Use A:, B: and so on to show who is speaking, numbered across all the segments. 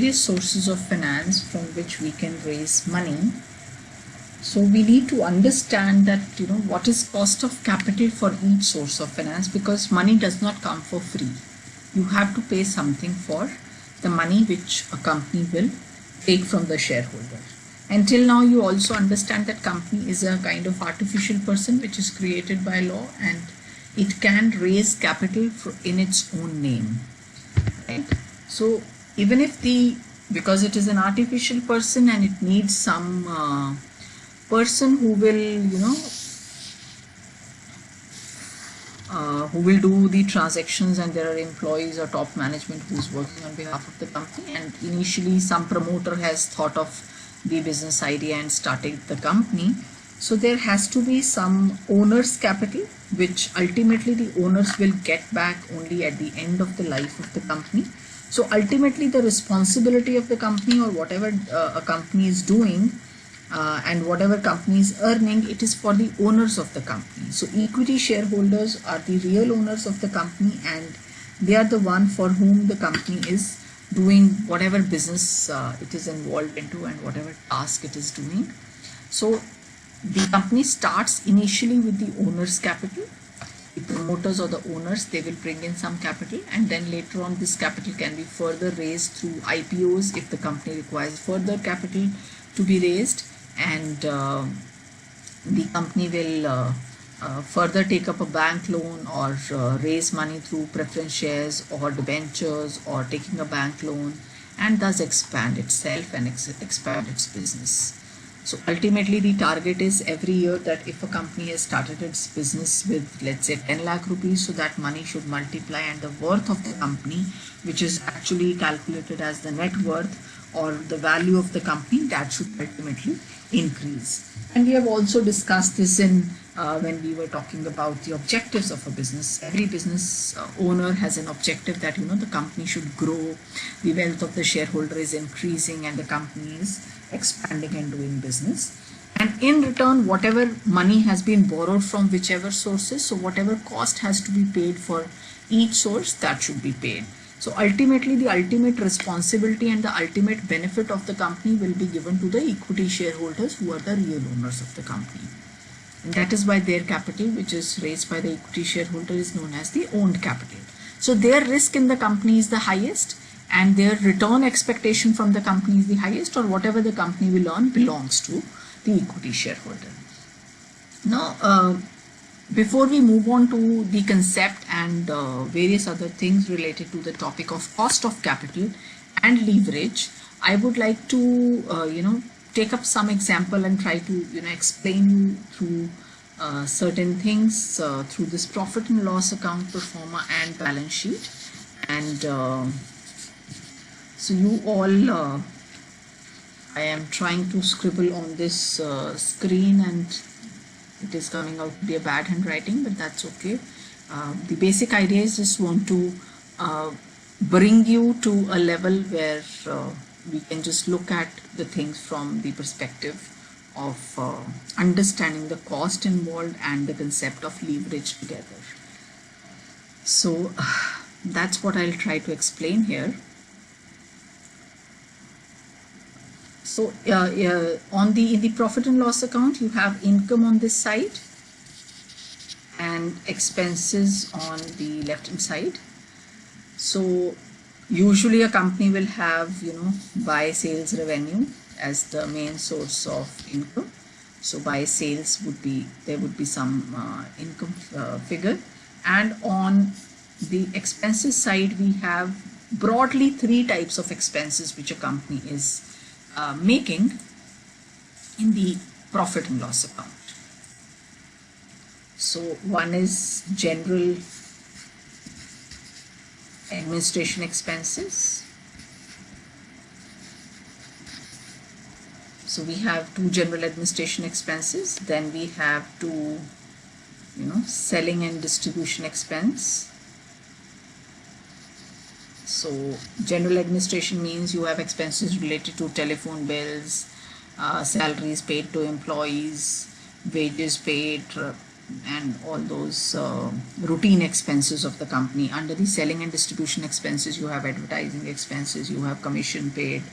A: various sources of finance from which we can raise money. So we need to understand that, what is cost of capital for each source of finance, because money does not come for free. You have to pay something for the money which a company will take from the shareholder. Until now, you also understand that company is a kind of artificial person which is created by law, and it can raise capital in its own name. Right? So even if because it is an artificial person and it needs some person who will, who will do the transactions, and there are employees or top management who's working on behalf of the company, and initially some promoter has thought of the business idea and started the company. So there has to be some owner's capital, which ultimately the owners will get back only at the end of the life of the company. So ultimately the responsibility of the company, or whatever a company is doing, and whatever company is earning, it is for the owners of the company. So equity shareholders are the real owners of the company, and they are the one for whom the company is doing whatever business it is involved into and whatever task it is doing. So the company starts initially with the owner's capital. The promoters or the owners, they will bring in some capital, and then later on this capital can be further raised through IPOs if the company requires further capital to be raised, and the company will further take up a bank loan or raise money through preference shares or debentures or taking a bank loan, and thus expand itself and expand its business. So ultimately the target is every year that if a company has started its business with, let's say, 10 lakh rupees, so that money should multiply, and the worth of the company, which is actually calculated as the net worth or the value of the company, that should ultimately increase. And we have also discussed this in when we were talking about the objectives of a business. Every business owner has an objective that, the company should grow, the wealth of the shareholder is increasing, and the company is expanding and doing business. And in return, whatever money has been borrowed from whichever sources, so whatever cost has to be paid for each source, that should be paid. So ultimately, the ultimate responsibility and the ultimate benefit of the company will be given to the equity shareholders, who are the real owners of the company. And that is why their capital, which is raised by the equity shareholder, is known as the owned capital. So their risk in the company is the highest, and their return expectation from the company is the highest, or whatever the company will earn belongs to the equity shareholder. Now, before we move on to the concept and various other things related to the topic of cost of capital and leverage, I would like to, take up some example and try to, explain you through certain things through this profit and loss account, pro forma, and balance sheet. And so you all, I am trying to scribble on this screen, and it is coming out to be a bad handwriting, but that's okay. The basic idea is just want to bring you to a level where we can just look at the things from the perspective of understanding the cost involved and the concept of leverage together. So that's what I'll try to explain here. So in the profit and loss account, you have income on this side and expenses on the left hand side. So usually a company will have, buy sales revenue as the main source of income. So by sales there would be some income figure, and on the expenses side we have broadly 3 types of expenses which a company is making in the profit and loss account. So one is general administration expenses. So we have 2 general administration expenses. Then we have 2, selling and distribution expense. So general administration means you have expenses related to telephone bills, salaries paid to employees, wages paid, and all those routine expenses of the company. Under the selling and distribution expenses, you have advertising expenses, you have commission paid,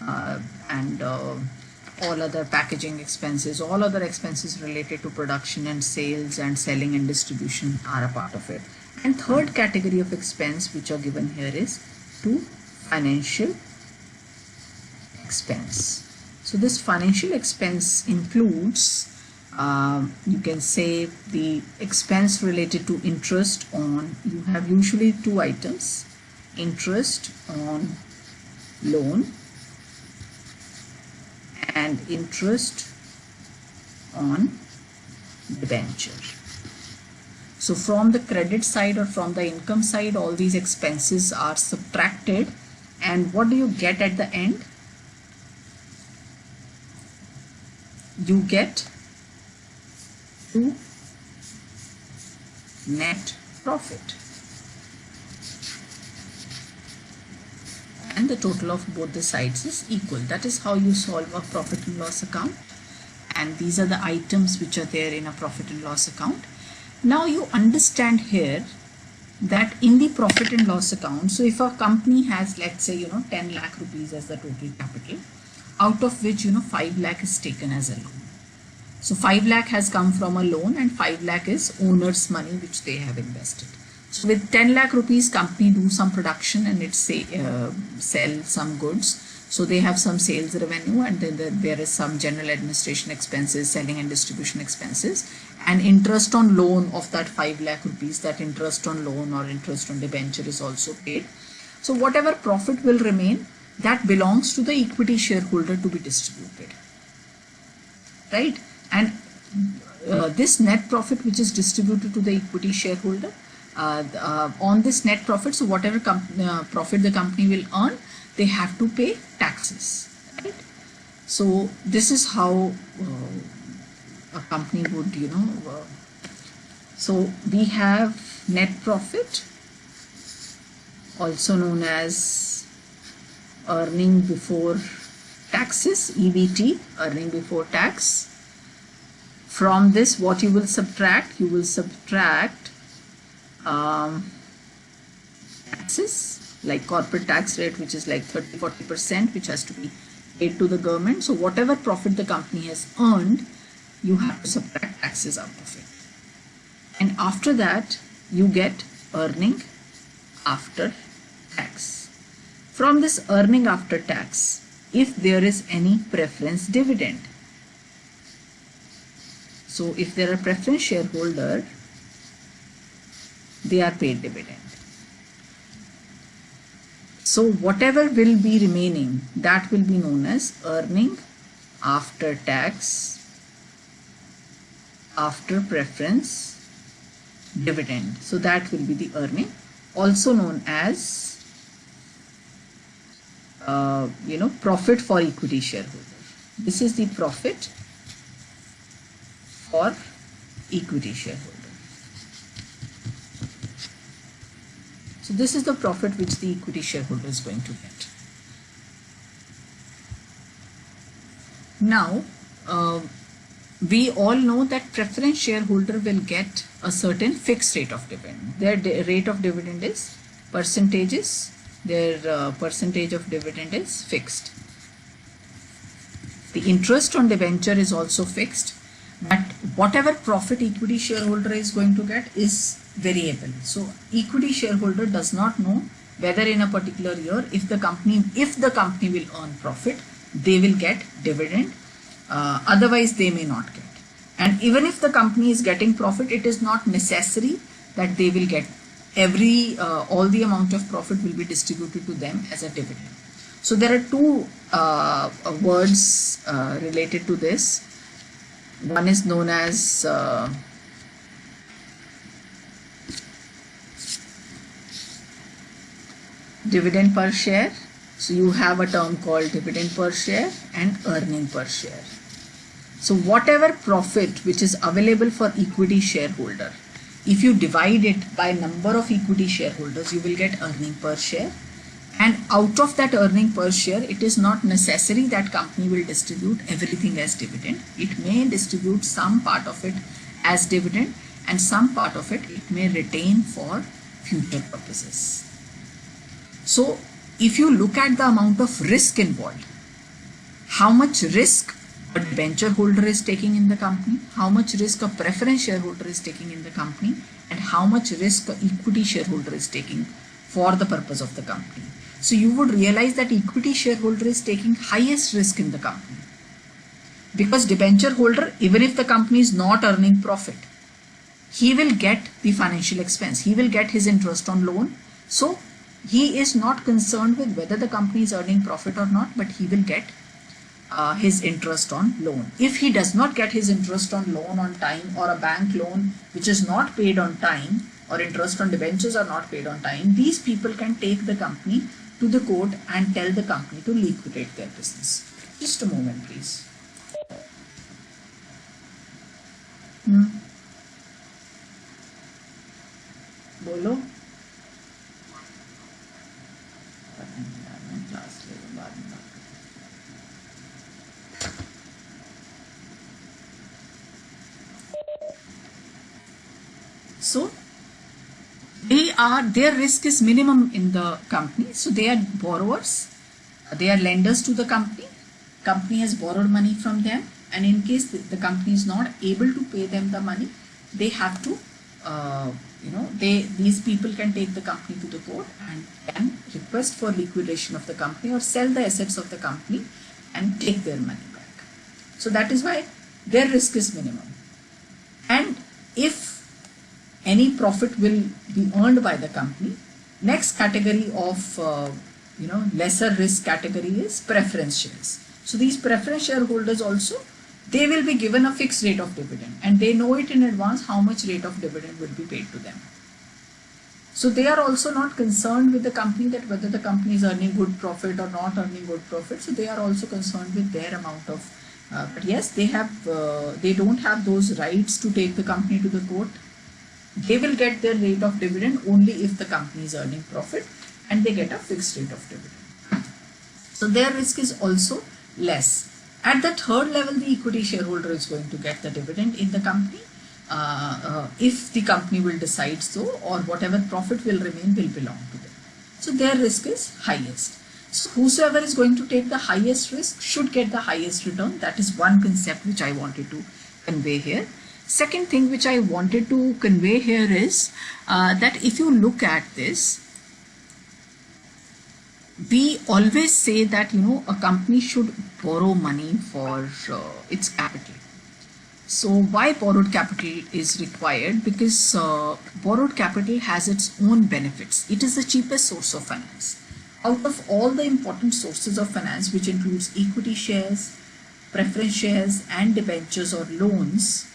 A: and all other packaging expenses, all other expenses related to production and sales and selling and distribution are a part of it. And third category of expense which are given here is to financial expense. So this financial expense includes, you can say, the expense related to interest on, you have usually two items, interest on loan and interest on debenture. So from the credit side or from the income side, all these expenses are subtracted, and what do you get at the end? You get to net profit, and the total of both the sides is equal. That is how you solve a profit and loss account, and these are the items which are there in a profit and loss account. Now you understand here that in the profit and loss account, so if a company has, let's say, 10 lakh rupees as the total capital, out of which 5 lakh is taken as a loan. So 5 lakh has come from a loan and 5 lakh is owner's money which they have invested. So with 10 lakh rupees, company do some production and it sell some goods. So they have some sales revenue, and then there is some general administration expenses, selling and distribution expenses, and interest on loan of that 5 lakh rupees. That interest on loan or interest on debenture is also paid. So whatever profit will remain, that belongs to the equity shareholder to be distributed, right? And this net profit which is distributed to the equity shareholder, on this net profit, so whatever profit the company will earn, they have to pay taxes, right? So this is how a company would, so we have net profit, also known as earning before taxes, EBT, earning before tax. From this, what you will subtract? You will subtract taxes, like corporate tax rate, which is like 30-40%, which has to be paid to the government. So whatever profit the company has earned, you have to subtract taxes out of it. And after that, you get earning after tax. From this earning after tax, if there is any preference dividend, so if there are preference shareholder, they are paid dividend. So whatever will be remaining, that will be known as earning after tax, after preference dividend. So that will be the earning, also known as profit for equity shareholder. This is the profit for equity shareholder. So this is the profit which the equity shareholder is going to get. Now, we all know that preference shareholder will get a certain fixed rate of dividend. Their rate of dividend is percentages. Their percentage of dividend is fixed. The interest on debenture is also fixed, but whatever profit equity shareholder is going to get is variable. So equity shareholder does not know whether in a particular year, if the company will earn profit, they will get dividend. Otherwise they may not get. And even if the company is getting profit, it is not necessary that they will get all the amount of profit will be distributed to them as a dividend. So there are two words related to this. One is known as dividend per share. So you have a term called dividend per share and earning per share. So whatever profit which is available for equity shareholder, if you divide it by number of equity shareholders, you will get earning per share. And out of that earning per share, it is not necessary that company will distribute everything as dividend. It may distribute some part of it as dividend, and some part of it may retain for future purposes. So if you look at the amount of risk involved, how much risk a debenture holder is taking in the company, how much risk a preference shareholder is taking in the company, and how much risk a equity shareholder is taking for the purpose of the company. So you would realize that equity shareholder is taking highest risk in the company, because debenture holder, even if the company is not earning profit, he will get the financial expense, he will get his interest on loan. So he is not concerned with whether the company is earning profit or not, but he will get his interest on loan. If he does not get his interest on loan on time, or a bank loan which is not paid on time, or interest on debentures are not paid on time, these people can take the company to the court and tell the company to liquidate their business. Just a moment, please. बोलो. So their risk is minimum in the company. So they are borrowers, they are lenders to the company. Company has borrowed money from them, and in case the company is not able to pay them the money, they have to these people can take the company to the court and can request for liquidation of the company or sell the assets of the company and take their money back. So that is why their risk is minimum. And if any profit will be earned by the company, next category of lesser risk category is preference shares. So these preference shareholders also, they will be given a fixed rate of dividend, and they know it in advance how much rate of dividend will be paid to them. So they are also not concerned with the company that whether the company is earning good profit or not earning good profit. So they are also concerned with their amount of, but yes, they don't have those rights to take the company to the court. They will get their rate of dividend only if the company is earning profit, and they get a fixed rate of dividend. So their risk is also less. At the third level, the equity shareholder is going to get the dividend in the company if the company will decide so, or whatever profit will remain will belong to them. So their risk is highest. So whosoever is going to take the highest risk should get the highest return. That is one concept which I wanted to convey here. Second thing which I wanted to convey here is that if you look at this, we always say that a company should borrow money for its capital. So why borrowed capital is required? Because borrowed capital has its own benefits. It is the cheapest source of finance. Out of all the important sources of finance, which includes equity shares, preference shares, and debentures or loans,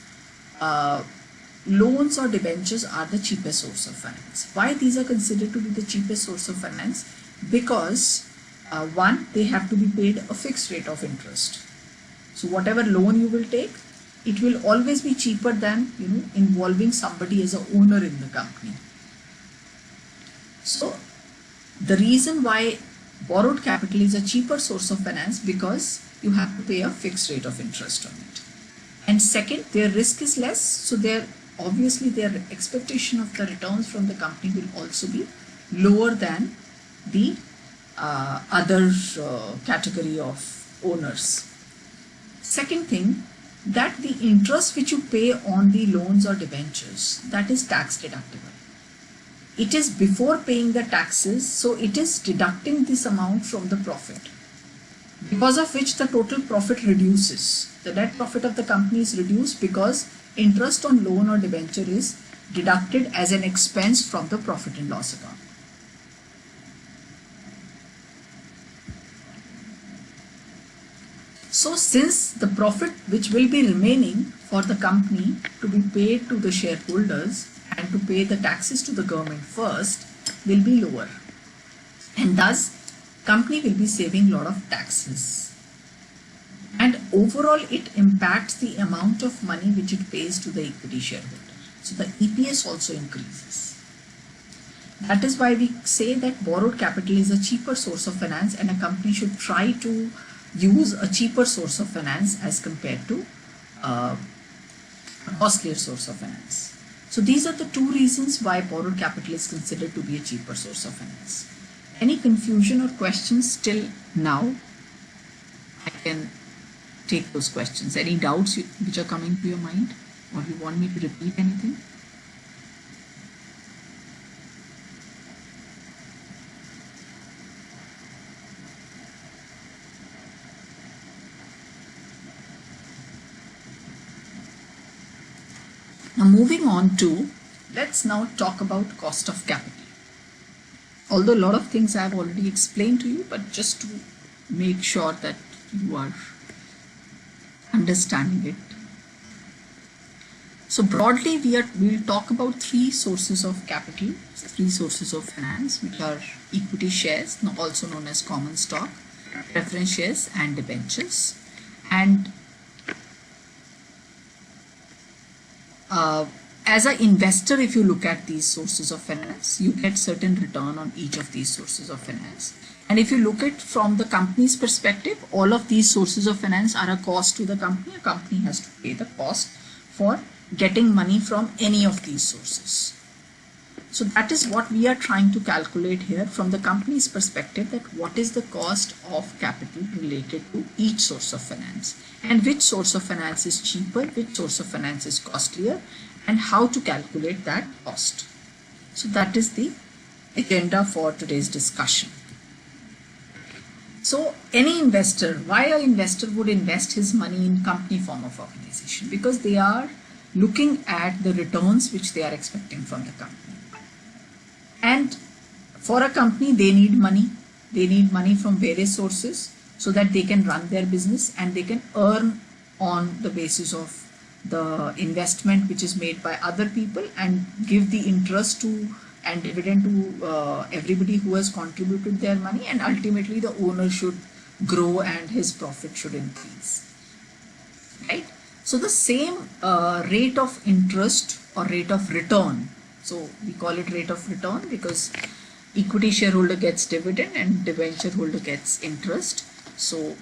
A: loans or debentures are the cheapest source of finance. Why these are considered to be the cheapest source of finance? Because one, they have to be paid a fixed rate of interest. So whatever loan you will take, it will always be cheaper than involving somebody as an owner in the company. So the reason why borrowed capital is a cheaper source of finance, because you have to pay a fixed rate of interest on it. And second, their risk is less, so obviously their expectation of the returns from the company will also be lower than the other category of owners. Second thing, that the interest which you pay on the loans or debentures, that is tax deductible. It is before paying the taxes, so it is deducting this amount from the profit, because of which the total profit reduces. The net profit of the company is reduced because interest on loan or debenture is deducted as an expense from the profit and loss account. So since the profit which will be remaining for the company to be paid to the shareholders and to pay the taxes to the government first will be lower, and thus company will be saving a lot of taxes, and overall it impacts the amount of money which it pays to the equity shareholder. So the EPS also increases. That is why we say that borrowed capital is a cheaper source of finance, and a company should try to use a cheaper source of finance as compared to a costlier source of finance. So these are the two reasons why borrowed capital is considered to be a cheaper source of finance. Any confusion or questions till now? I can take those questions. Any doubts which are coming to your mind, or you want me to repeat anything? Now moving on to, let's now talk about cost of capital. Although a lot of things I have already explained to you, but just to make sure that you are understanding it. So broadly, we'll talk about three sources of capital, three sources of finance, which are equity shares, also known as common stock, preference shares, and debentures. And as an investor, if you look at these sources of finance, you get certain return on each of these sources of finance. And if you look at from the company's perspective, all of these sources of finance are a cost to the company. A company has to pay the cost for getting money from any of these sources. So that is what we are trying to calculate here from the company's perspective, that what is the cost of capital related to each source of finance, and which source of finance is cheaper, which source of finance is costlier, and how to calculate that cost. So that is the agenda for today's discussion. So any investor, why an investor would invest his money in company form of organization? Because they are looking at the returns which they are expecting from the company. And for a company, they need money. They need money from various sources so that they can run their business and they can earn on the basis of the investment which is made by other people and give the interest to and dividend to everybody who has contributed their money, and ultimately the owner should grow and his profit should increase, right? So the same rate of interest or rate of return, so we call it rate of return because equity shareholder gets dividend and debenture holder gets interest. So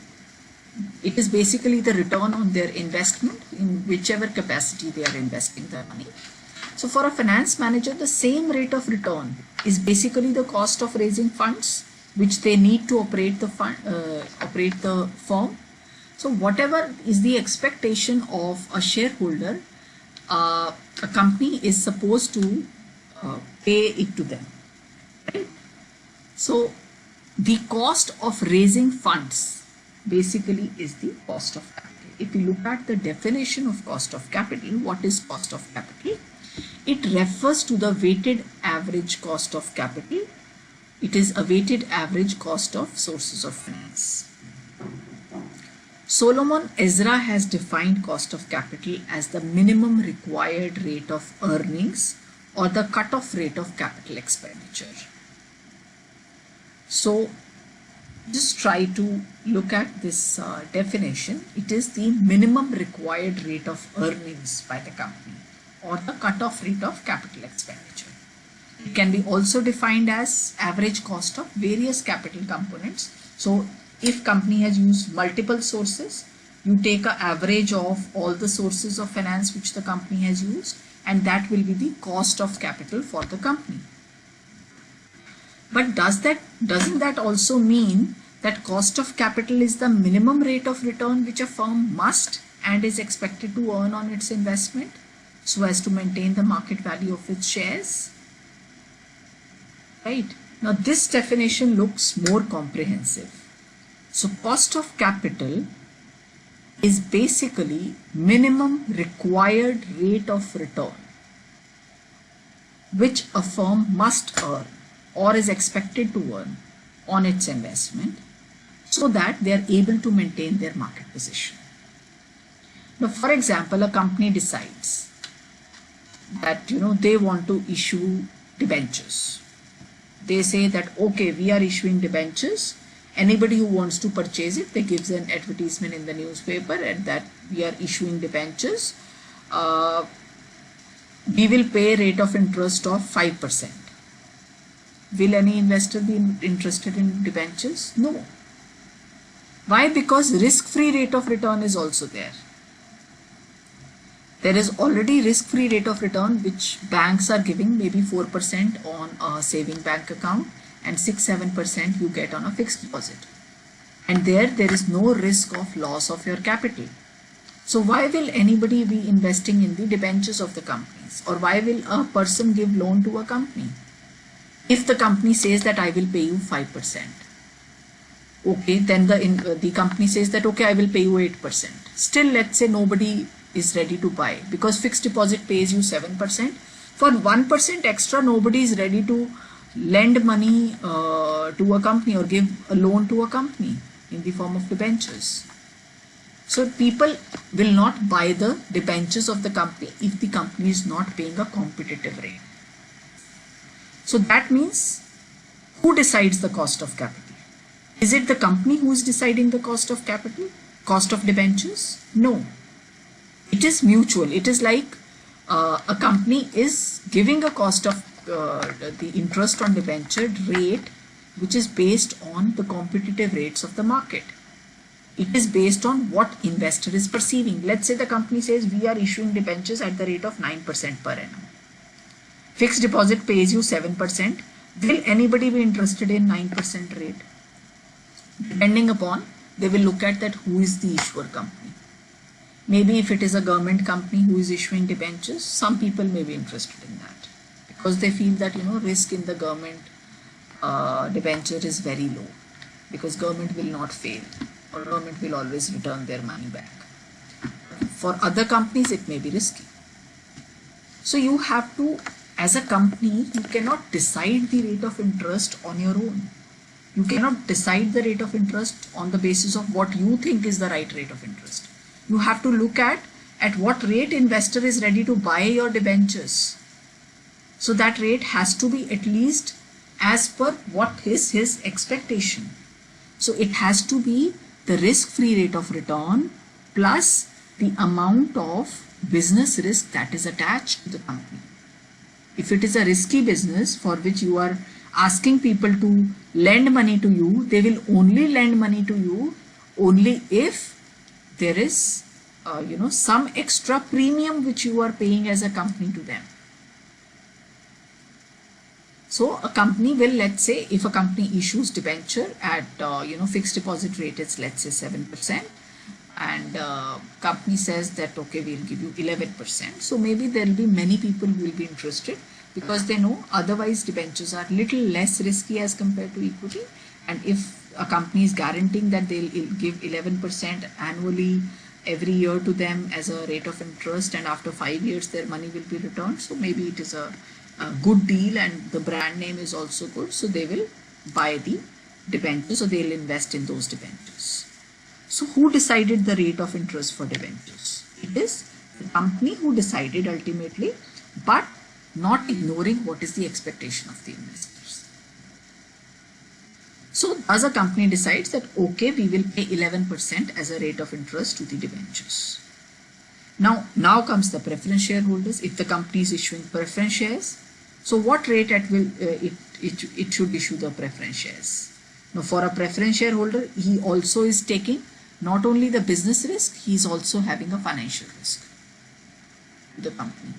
A: it is basically the return on their investment in whichever capacity they are investing their money. So for a finance manager, the same rate of return is basically the cost of raising funds which they need to operate the firm. So whatever is the expectation of a shareholder, a company is supposed to pay it to them, right? So the cost of raising funds basically is the cost of capital. If you look at the definition of cost of capital, what is cost of capital? It refers to the weighted average cost of capital. It is a weighted average cost of sources of finance. Solomon Ezra has defined cost of capital as the minimum required rate of earnings or the cutoff rate of capital expenditure. So just try to look at this definition. It is the minimum required rate of earnings by the company or the cutoff rate of capital expenditure. It can be also defined as average cost of various capital components. So if company has used multiple sources, you take an average of all the sources of finance which the company has used, and that will be the cost of capital for the company. But doesn't that also mean that cost of capital is the minimum rate of return which a firm must and is expected to earn on its investment so as to maintain the market value of its shares? Right? Now this definition looks more comprehensive. So cost of capital is basically minimum required rate of return which a firm must earn or is expected to earn on its investment so that they are able to maintain their market position. Now, for example, a company decides that they want to issue debentures. They say that okay, we are issuing debentures. Anybody who wants to purchase it, they gives an advertisement in the newspaper and that we are issuing debentures. We will pay rate of interest of 5%. Will any investor be interested in debentures? No. Why? Because risk-free rate of return is also there. There is already risk-free rate of return which banks are giving, maybe 4% on a saving bank account and 6-7% you get on a fixed deposit. And there is no risk of loss of your capital. So why will anybody be investing in the debentures of the companies, or why will a person give loan to a company if the company says that I will pay you 5%? Okay, then the company says that okay, I will pay you 8%. Still, let's say nobody is ready to buy because fixed deposit pays you 7%. For 1% extra, nobody is ready to lend money to a company or give a loan to a company in the form of debentures. So people will not buy the debentures of the company if the company is not paying a competitive rate. So that means, who decides the cost of capital? Is it the company who is deciding the cost of capital, cost of debentures? No. It is mutual. It is like a company is giving a cost of the interest on debenture rate which is based on the competitive rates of the market. It is based on what investor is perceiving. Let's say the company says we are issuing debentures at the rate of 9% per annum. Fixed deposit pays you 7%. Will anybody be interested in 9% rate? Depending upon, they will look at that who is the issuer company. Maybe if it is a government company who is issuing debentures, some people may be interested in that because they feel that risk in the government debenture is very low because government will not fail or government will always return their money back. For other companies, it may be risky. So you have to, as a company, you cannot decide the rate of interest on your own. You cannot decide the rate of interest on the basis of what you think is the right rate of interest. You have to look at what rate investor is ready to buy your debentures. So that rate has to be at least as per what is his expectation. So it has to be the risk-free rate of return plus the amount of business risk that is attached to the company. If it is a risky business for which you are asking people to lend money to you, they will only lend money to you only if there is some extra premium which you are paying as a company to them. So a company will, let's say, if a company issues debenture at fixed deposit rate is, let's say, 7%, and company says that okay, we'll give you 11%. So maybe there will be many people who will be interested because they know otherwise debentures are little less risky as compared to equity, and if a company is guaranteeing that they'll give 11% annually every year to them as a rate of interest, and after 5 years their money will be returned, so maybe it is a good deal and the brand name is also good, so they will buy the debentures or they'll invest in those debentures. So who decided the rate of interest for debentures? It is the company who decided ultimately, but not ignoring what is the expectation of the investors. So thus a company decides that okay, we will pay 11% as a rate of interest to the debentures. Now comes the preference shareholders. If the company is issuing preference shares, so what rate it should issue the preference shares? Now for a preference shareholder, he also is taking not only the business risk, he is also having a financial risk to the company.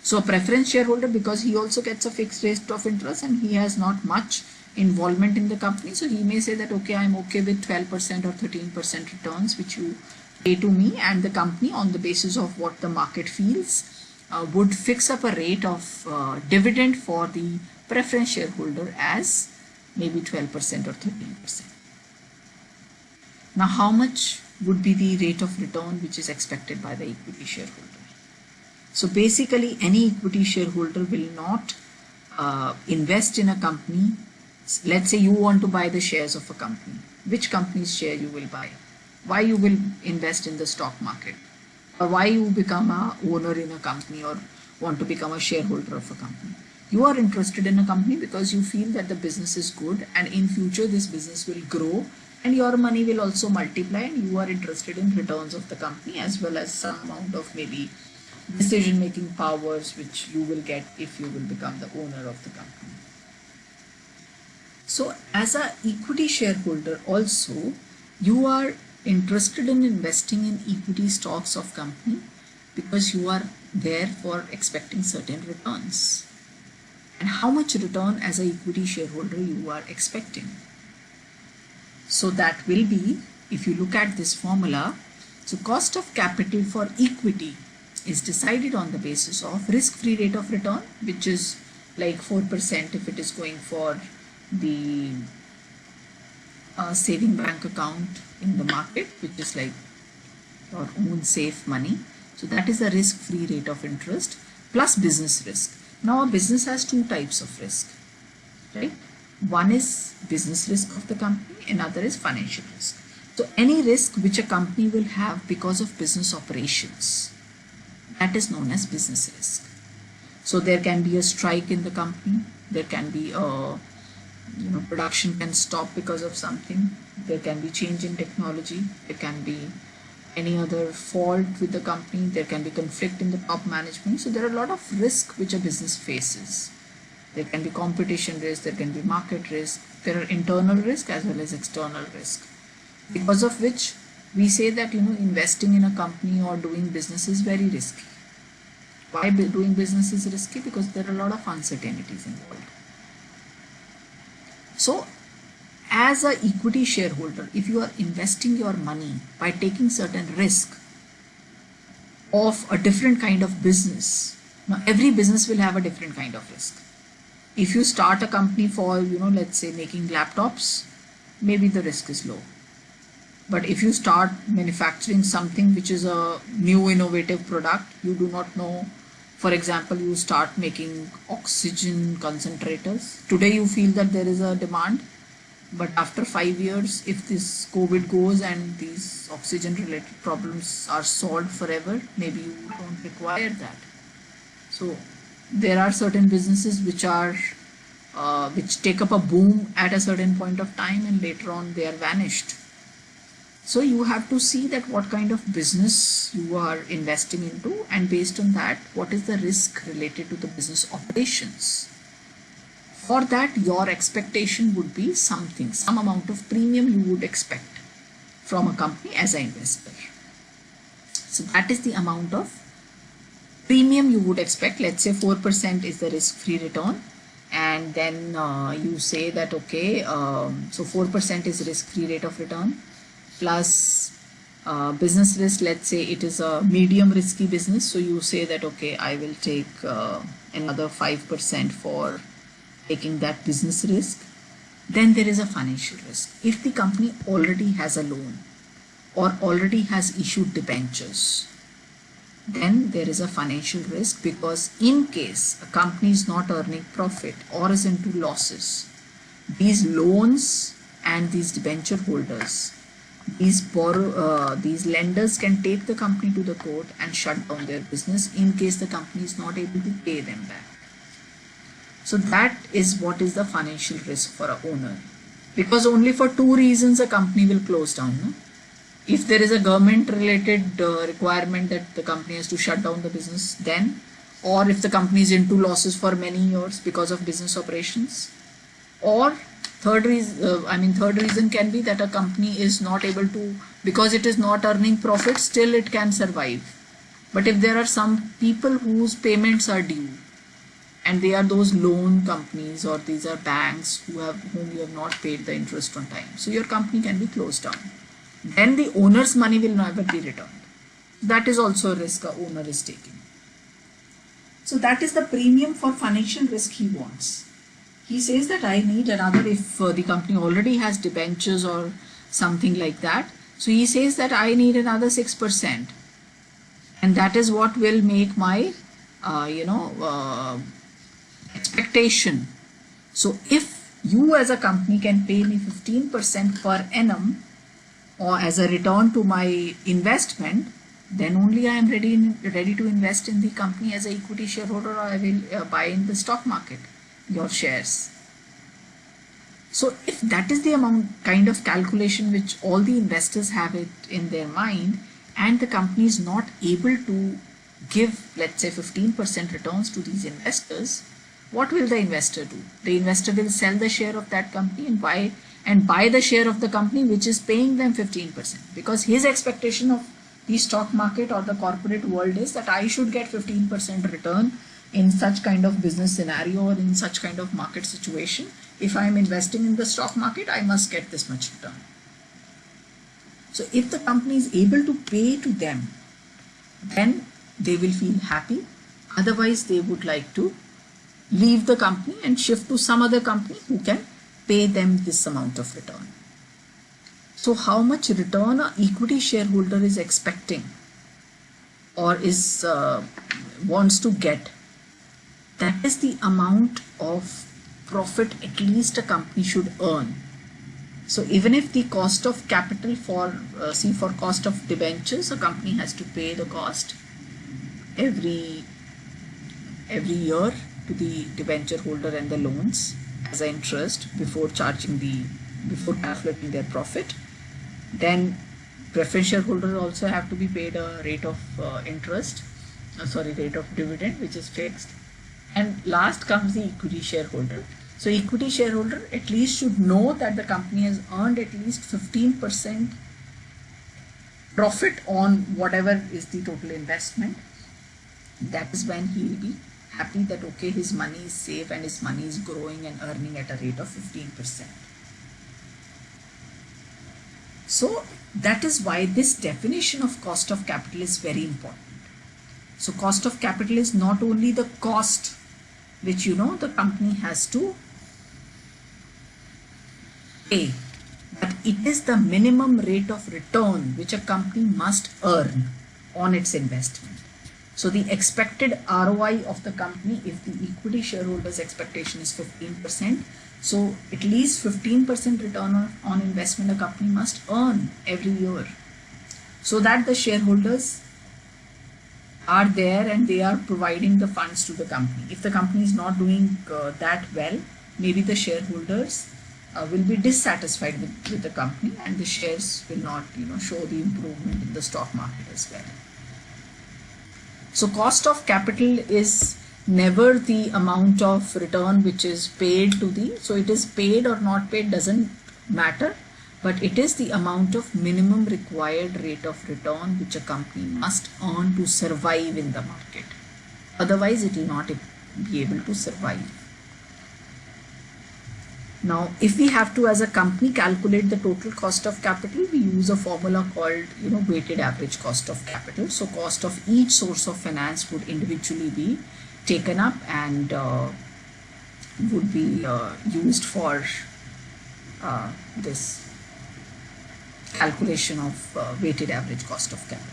A: So a preference shareholder, because he also gets a fixed rate of interest and he has not much involvement in the company, so he may say that okay, I'm okay with 12% or 13% returns which you pay to me, and the company on the basis of what the market feels would fix up a rate of dividend for the preference shareholder as maybe 12% or 13%. Now how much would be the rate of return which is expected by the equity shareholder? So basically any equity shareholder will not invest in a company. Let's say you want to buy the shares of a company. Which company's share you will buy? Why you will invest in the stock market? Or why you become a owner in a company or want to become a shareholder of a company? You are interested in a company because you feel that the business is good and in future this business will grow and your money will also multiply, and you are interested in returns of the company as well as some amount of maybe decision making powers which you will get if you will become the owner of the company. So as an equity shareholder also, you are interested in investing in equity stocks of company because you are there for expecting certain returns. And how much return as an equity shareholder you are expecting. So that will be, if you look at this formula, so cost of capital for equity is decided on the basis of risk-free rate of return, which is like 4% if it is going for the saving bank account in the market, which is like your own safe money. So that is the risk-free rate of interest plus business risk. Now a business has two types of risk, right? One is business risk of the company, another is financial risk. So any risk which a company will have because of business operations, that is known as business risk. So there can be a strike in the company, there can be a production can stop because of something, there can be change in technology, there can be any other fault with the company, there can be conflict in the top management. So there are a lot of risk which a business faces. There can be competition risk, there can be market risk, there are internal risk as well as external risk. Because of which we say that investing in a company or doing business is very risky. Why doing business is risky? Because there are a lot of uncertainties involved. So as an equity shareholder, if you are investing your money by taking certain risk of a different kind of business, now every business will have a different kind of risk. If you start a company for, let's say making laptops, maybe the risk is low. But if you start manufacturing something which is a new innovative product, you do not know. For example, you start making oxygen concentrators. Today you feel that there is a demand, but after 5 years, if this COVID goes and these oxygen related problems are solved forever, maybe you don't require that. So there are certain businesses which take up a boom at a certain point of time and later on they are vanished. So you have to see that what kind of business you are investing into, and based on that, what is the risk related to the business operations. For that, your expectation would be some amount of premium you would expect from a company as an investor. So that is the amount of premium you would expect. Let's say 4% is the risk-free return, and then you say that okay, so 4% is risk-free rate of return plus business risk. Let's say it is a medium risky business, so you say that okay, I will take another 5% for taking that business risk. Then there is a financial risk. If the company already has a loan or already has issued debentures, then there is a financial risk, because in case a company is not earning profit or is into losses, these loans and these debenture holders, these lenders can take the company to the court and shut down their business in case the company is not able to pay them back. So that is what is the financial risk for an owner, because only for two reasons a company will close down. No? If there is a government related requirement that the company has to shut down the business, then, or if the company is into losses for many years because of business operations, or third reason can be that a company is not able to, because it is not earning profit, still it can survive. But if there are some people whose payments are due, and they are those loan companies or these are banks whom you have not paid the interest on time, so your company can be closed down. Then the owner's money will never be returned. That is also a risk a owner is taking. So that is the premium for financial risk he wants. He says that I need another, if the company already has debentures or something like that, so he says that I need another 6%, and that is what will make my expectation. So if you as a company can pay me 15% per annum or as a return to my investment, then only I am ready to invest in the company as an equity shareholder, or I will buy in the stock market your shares. So if that is the kind of calculation which all the investors have it in their mind, and the company is not able to give, let's say, 15% returns to these investors, what will the investor do? The investor will sell the share of that company and buy the share of the company which is paying them 15%, because his expectation of the stock market or the corporate world is that I should get 15% return in such kind of business scenario or in such kind of market situation. If I am investing in the stock market, I must get this much return. So if the company is able to pay to them, then they will feel happy. Otherwise, they would like to leave the company and shift to some other company who can pay them this amount of return. So how much return an equity shareholder is expecting or is wants to get, that is the amount of profit at least a company should earn. So even if the cost of capital for for cost of debentures, a company has to pay the cost every year to the debenture holder and the loans as an interest before calculating their profit. Then preference shareholders also have to be paid a rate of rate of dividend, which is fixed. And last comes the equity shareholder. So equity shareholder at least should know that the company has earned at least 15% profit on whatever is the total investment. That is when he will be happy that okay, his money is safe and his money is growing and earning at a rate of 15%. So that is why this definition of cost of capital is very important. So cost of capital is not only the cost which the company has to pay, but it is the minimum rate of return which a company must earn on its investment. So the expected ROI of the company, if the equity shareholders' expectation is 15%, so at least 15% return on investment a company must earn every year, so that the shareholders are there and they are providing the funds to the company. If the company is not doing that well, maybe the shareholders will be dissatisfied with the company and the shares will not show the improvement in the stock market as well. So cost of capital is never the amount of return which is paid to so it is paid or not paid doesn't matter, but it is the amount of minimum required rate of return which a company must earn to survive in the market. Otherwise it will not be able to survive. Now if we have to as a company calculate the total cost of capital, we use a formula called weighted average cost of capital. So cost of each source of finance would individually be taken up and would be used for this calculation of weighted average cost of capital.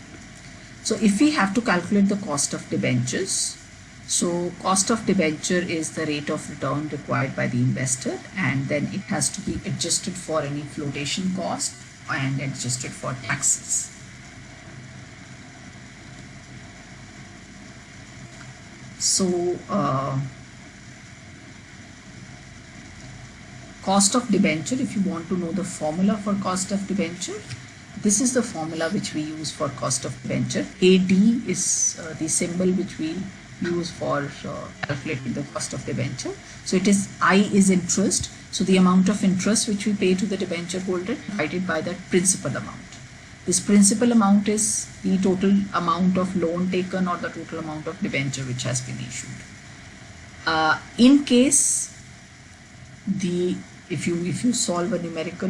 A: So if we have to calculate the cost of debentures, so cost of debenture is the rate of return required by the investor, and then it has to be adjusted for any flotation cost and adjusted for taxes. So cost of debenture, if you want to know the formula for cost of debenture, this is the formula which we use for cost of debenture. AD is the symbol which we use for calculating the cost of debenture. So it is I is interest, so the amount of interest which we pay to the debenture holder divided by the principal amount. This principal amount is the total amount of loan taken or the total amount of debenture which has been issued. In case if you solve a numerical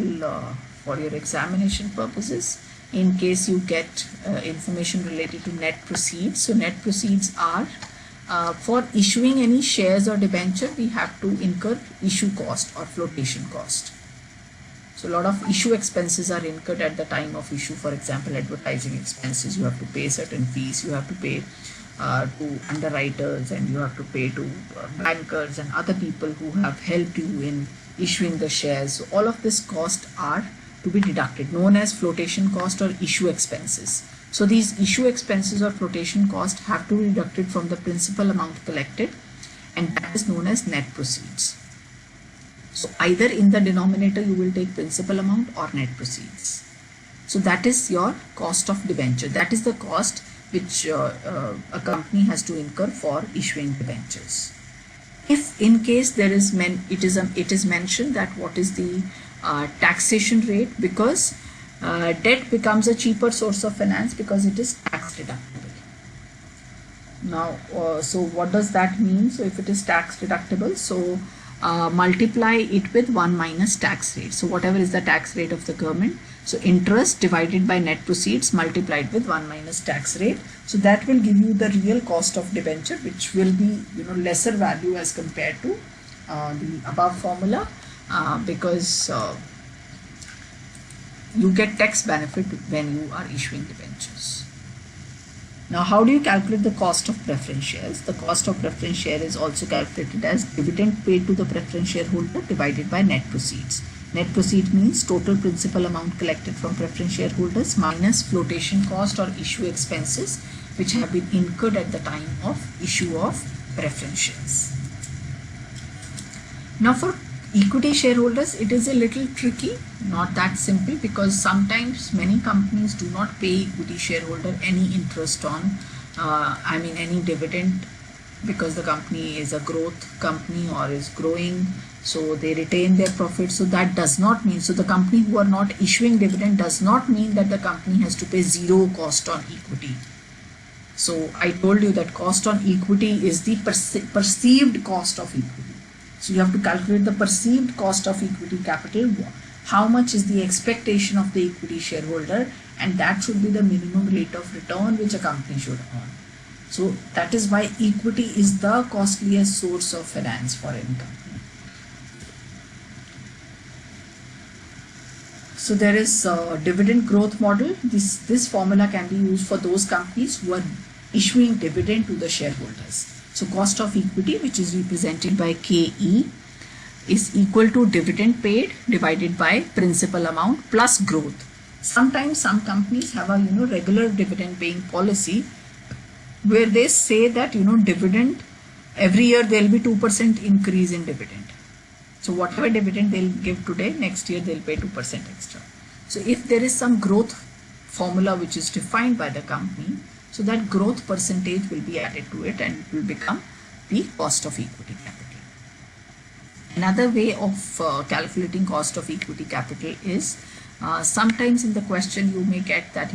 A: for your examination purposes, in case you get information related to net proceeds, so net proceeds are for issuing any shares or debenture, we have to incur issue cost or flotation cost. So a lot of issue expenses are incurred at the time of issue. For example, advertising expenses, you have to pay certain fees, you have to pay to underwriters, and you have to pay to bankers and other people who have helped you in issuing the shares. So all of this cost are to be deducted, known as flotation cost or issue expenses. So these issue expenses or flotation cost have to be deducted from the principal amount collected, and that is known as net proceeds. So either in the denominator you will take principal amount or net proceeds. So that is your cost of debenture. That is the cost which a company has to incur for issuing debentures. If in case there is it is mentioned that what is the taxation rate, because debt becomes a cheaper source of finance because it is tax deductible. Now, so what does that mean? So if it is tax deductible, so multiply it with 1 minus tax rate. So whatever is the tax rate of the government, so interest divided by net proceeds multiplied with 1 minus tax rate. So that will give you the real cost of debenture, which will be, you know, lesser value as compared to the above formula, because you get tax benefit when you are issuing debentures. Now, how do you calculate the cost of preference shares? The cost of preference share is also calculated as dividend paid to the preference shareholder divided by net proceeds. Net proceed means total principal amount collected from preference shareholders minus flotation cost or issue expenses which have been incurred at the time of issue of preference shares. Now, for equity shareholders, it is a little tricky, not that simple, because sometimes many companies do not pay equity shareholder any interest on, any dividend, because the company is a growth company or is growing, so they retain their profits. So that does not mean, so the company who are not issuing dividend does not mean that the company has to pay zero cost on equity. So I told you that cost on equity is the perceived cost of equity. So you have to calculate the perceived cost of equity capital, how much is the expectation of the equity shareholder, and that should be the minimum rate of return which a company should earn. So that is why equity is the costliest source of finance for any company. So there is a dividend growth model. This formula can be used for those companies who are issuing dividend to the shareholders. So cost of equity, which is represented by KE, is equal to dividend paid divided by principal amount plus growth. Sometimes some companies have a regular dividend paying policy where they say that dividend every year there will be 2% increase in dividend. So whatever dividend they'll give today, next year they'll pay 2% extra. So if there is some growth formula which is defined by the company, so that growth percentage will be added to it and it will become the cost of equity capital. Another way of calculating cost of equity capital is sometimes in the question you may get that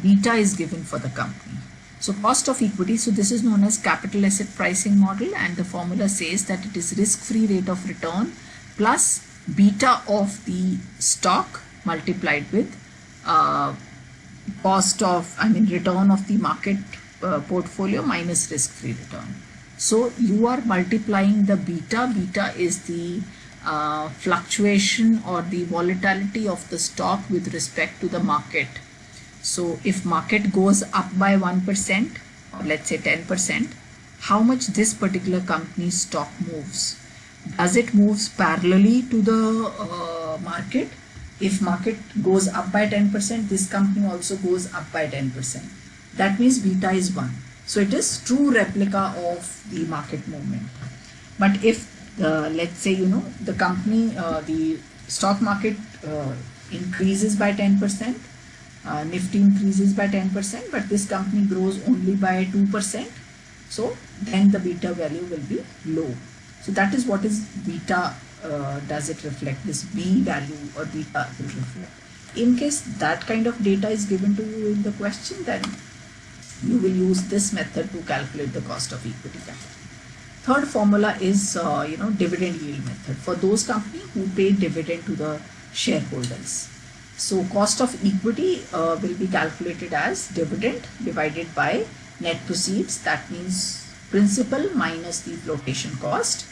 A: beta is given for the company. So cost of equity, so this is known as capital asset pricing model, and the formula says that it is risk-free rate of return plus beta of the stock multiplied with return of the market portfolio minus risk-free return. So you are multiplying the beta. Beta is the fluctuation or the volatility of the stock with respect to the market. So if market goes up by 1%, or let's say 10%, how much this particular company's stock moves? Does it moves parallelly to the market? If market goes up by 10%, this company also goes up by 10%. That means beta is 1. So it is true replica of the market movement. But if let's say the company, the stock market increases by 10%, Nifty increases by 10%, but this company grows only by 2%, so then the beta value will be low. So that is what is beta. Does it reflect this B value or beta will reflect? In case that kind of data is given to you in the question, then you will use this method to calculate the cost of equity capital. Third formula is dividend yield method for those companies who pay dividend to the shareholders. So cost of equity will be calculated as dividend divided by net proceeds. That means principal minus the flotation cost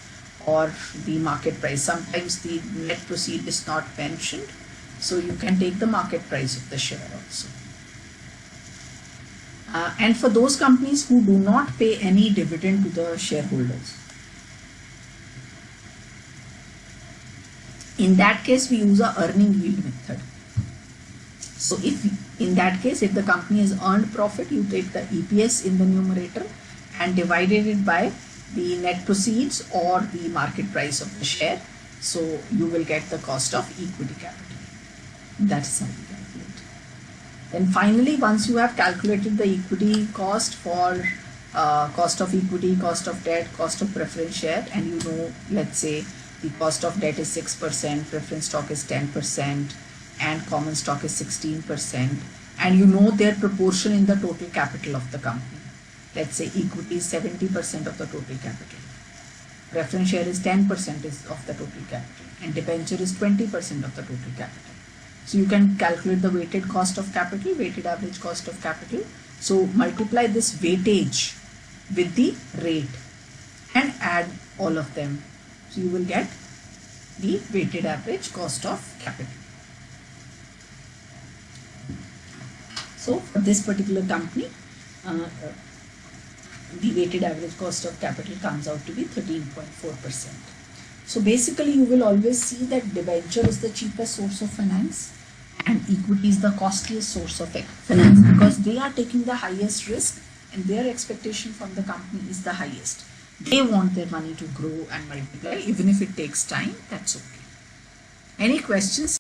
A: or the market price. Sometimes the net proceed is not mentioned, so you can take the market price of the share also. And for those companies who do not pay any dividend to the shareholders, in that case we use a earning yield method. So if in that case, if the company has earned profit, you take the EPS in the numerator and divided it by the net proceeds or the market price of the share. So you will get the cost of equity capital. That is how we calculate. Then finally, once you have calculated the equity cost for cost of equity, cost of debt, cost of preference share, and let's say the cost of debt is 6%, preference stock is 10%, and common stock is 16%, and you know their proportion in the total capital of the company. Let's say equity is 70% of the total capital. Preference share is 10% of the total capital, and debenture is 20% of the total capital. So you can calculate the weighted cost of capital, weighted average cost of capital. So multiply this weightage with the rate and add all of them. So you will get the weighted average cost of capital. So for this particular company, the weighted average cost of capital comes out to be 13.4%. So basically you will always see that debenture is the cheapest source of finance and equity is the costliest source of finance, because they are taking the highest risk and their expectation from the company is the highest. They want their money to grow and multiply, even if it takes time, that's okay. Any questions?